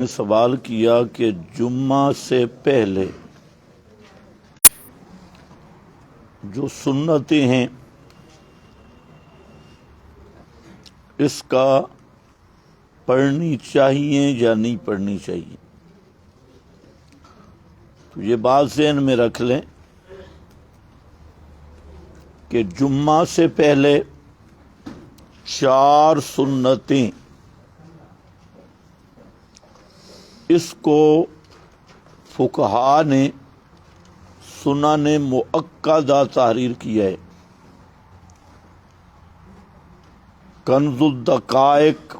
نے سوال کیا کہ جمعہ سے پہلے جو سنتیں ہیں اس کا پڑھنی چاہیے یا نہیں پڑھنی چاہیے؟ تو یہ بات ذہن میں رکھ لیں کہ جمعہ سے پہلے 4 سنتیں اس کو فقہا نے سنن مؤکدہ تحریر کیا ہے۔ کنز الدقائق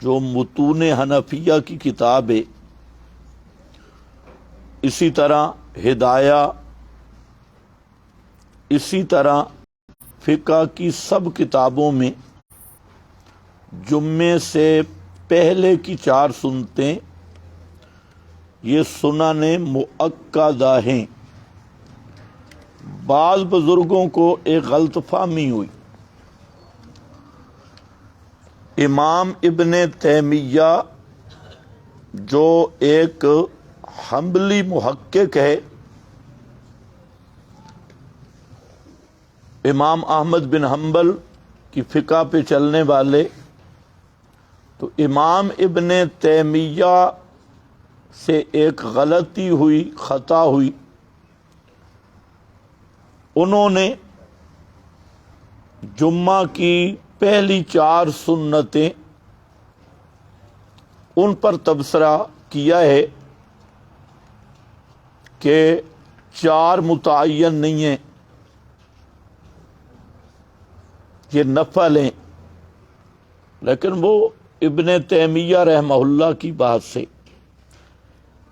جو متون حنفیہ کی کتاب ہے، اسی طرح ہدایہ، اسی طرح فقہ کی سب کتابوں میں جمعے سے پہلے کی 4 سنتیں یہ سنن مؤکدہ ہیں۔ بعض بزرگوں کو ایک غلط فہمی ہوئی۔ امام ابن تیمیہ جو ایک حنبلی محقق ہے، امام احمد بن حنبل کی فقہ پہ چلنے والے، تو امام ابن تیمیہ سے ایک غلطی ہوئی، خطا ہوئی۔ انہوں نے جمعہ کی پہلی 4 سنتیں ان پر تبصرہ کیا ہے کہ 4 متعین نہیں ہیں، یہ نفل ہیں، لیکن وہ ابن تیمیہ رحمہ اللہ کی بات سے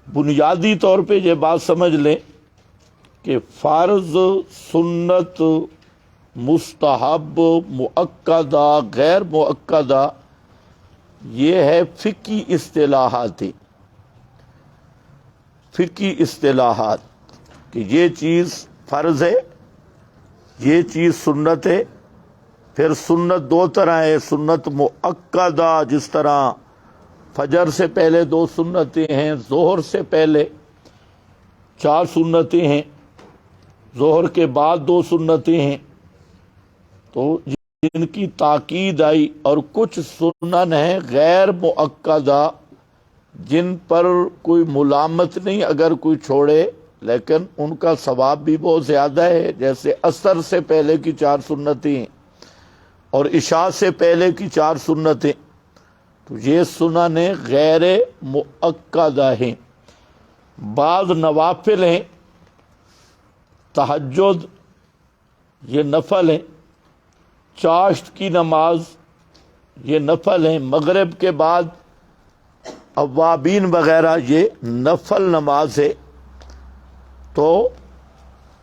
بنیادی طور پہ یہ بات سمجھ لیں کہ فرض، سنت، مستحب، مؤکدہ، غیر مؤکدہ، یہ ہے فقہی اصطلاحات، فقہی اصطلاحات کہ یہ چیز فرض ہے، یہ چیز سنت ہے۔ پھر سنت 2 طرح ہے، سنت مؤکدہ جس طرح فجر سے پہلے 2 سنتیں ہیں، ظہر سے پہلے 4 سنتیں ہیں، ظہر کے بعد 2 سنتیں ہیں، تو جن کی تاکید آئی، اور کچھ سنن ہیں غیر مؤکدہ جن پر کوئی ملامت نہیں اگر کوئی چھوڑے، لیکن ان کا ثواب بھی بہت زیادہ ہے، جیسے عصر سے پہلے کی 4 سنتیں ہیں اور عشاء سے پہلے کی 4 سنتیں، تو یہ سنن غیر مؤکدہ ہیں۔ بعض نوافل ہیں، تہجد یہ نفل ہے، چاشت کی نماز یہ نفل ہے، مغرب کے بعد اوابین وغیرہ یہ نفل نماز ہے۔ تو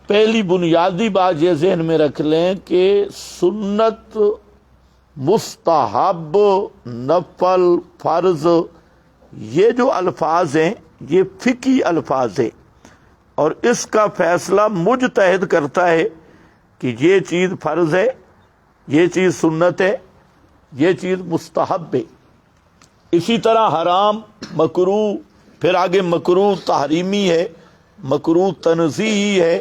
پہلی بنیادی بات یہ ذہن میں رکھ لیں کہ سنت، مستحب، نفل، فرض، یہ جو الفاظ ہیں یہ فقہی الفاظ ہیں، اور اس کا فیصلہ مجتہد کرتا ہے کہ یہ چیز فرض ہے، یہ چیز سنت ہے، یہ چیز مستحب ہے۔ اسی طرح حرام، مکروہ، پھر آگے مکروہ تحریمی ہے، مکروہ تنزیہی ہے،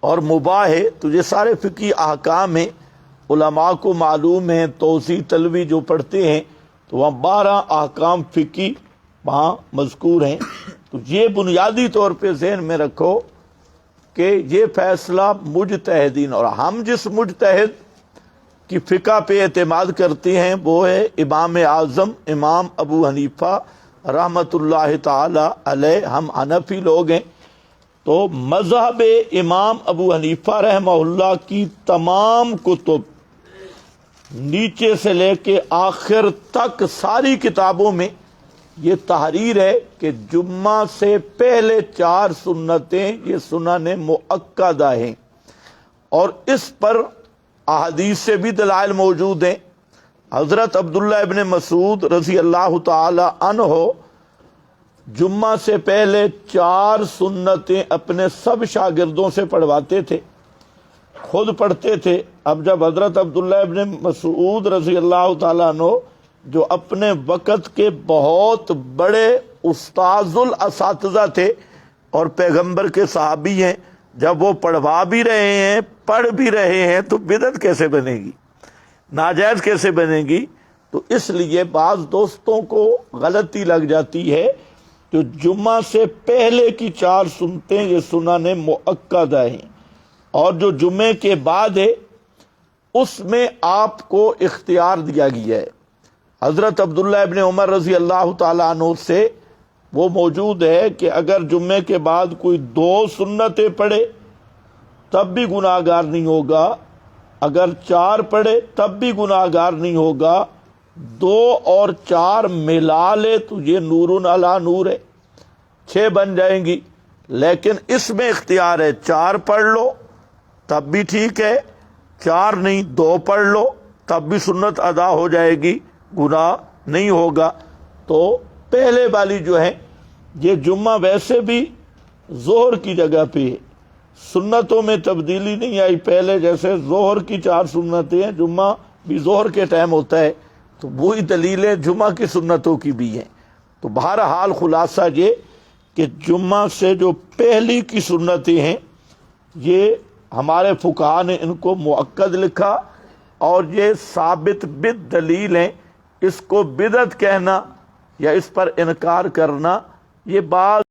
اور مباح ہے، تو یہ سارے فقہی احکام ہیں۔ علماء کو معلوم ہے، توضیح تلوی جو پڑھتے ہیں تو وہاں 12 احکام فقہی وہاں مذکور ہیں۔ تو یہ بنیادی طور پہ ذہن میں رکھو کہ یہ فیصلہ مجتہدین، اور ہم جس مجتہد کی فقہ پہ اعتماد کرتے ہیں وہ ہے امام اعظم امام ابو حنیفہ رحمۃ اللہ تعالی علیہ۔ ہم حنفی لوگ ہیں، تو مذہب امام ابو حنیفہ رحمہ اللہ کی تمام کتب نیچے سے لے کے آخر تک ساری کتابوں میں یہ تحریر ہے کہ جمعہ سے پہلے 4 سنتیں یہ سنن مؤکدہ ہیں، اور اس پر احادیث سے بھی دلائل موجود ہیں۔ حضرت عبداللہ ابن مسعود رضی اللہ تعالی عنہ جمعہ سے پہلے 4 سنتیں اپنے سب شاگردوں سے پڑھواتے تھے، خود پڑھتے تھے۔ اب جب حضرت عبداللہ ابن مسعود رضی اللہ تعالیٰ عنہ جو اپنے وقت کے بہت بڑے استاذ الاساتذہ تھے اور پیغمبر کے صحابی ہیں، جب وہ پڑھوا بھی رہے ہیں، پڑھ بھی رہے ہیں، تو بدعت کیسے بنے گی، ناجائز کیسے بنے گی؟ تو اس لیے بعض دوستوں کو غلطی لگ جاتی ہے جو جمعہ سے پہلے کی 4 سنتیں یہ سنن مؤکدہ ہیں، اور جو جمعے کے بعد ہے اس میں آپ کو اختیار دیا گیا ہے۔ حضرت عبداللہ ابن عمر رضی اللہ تعالیٰ عنہ سے وہ موجود ہے کہ اگر جمعے کے بعد کوئی 2 سنتیں پڑھے تب بھی گناہ گار نہیں ہوگا، اگر 4 پڑھے تب بھی گناہ گار نہیں ہوگا، 2 اور 4 ملا لے تو یہ نور علی نور ہے، 6 بن جائیں گی۔ لیکن اس میں اختیار ہے، 4 پڑھ لو تب بھی ٹھیک ہے، 4 نہیں 2 پڑھ لو تب بھی سنت ادا ہو جائے گی، گناہ نہیں ہوگا۔ تو پہلے والی جو ہے یہ جمعہ ویسے بھی ظہر کی جگہ پہ ہے، سنتوں میں تبدیلی نہیں آئی، پہلے جیسے ظہر کی 4 سنتیں ہیں، جمعہ بھی ظہر کے ٹائم ہوتا ہے، تو وہی دلیلیں جمعہ کی سنتوں کی بھی ہیں۔ تو بہرحال خلاصہ یہ کہ جمعہ سے جو پہلی کی سنتیں ہیں یہ ہمارے فقہا نے ان کو مؤکد لکھا، اور یہ ثابت بالدلیل ہیں۔ اس کو بدعت کہنا یا اس پر انکار کرنا یہ بعض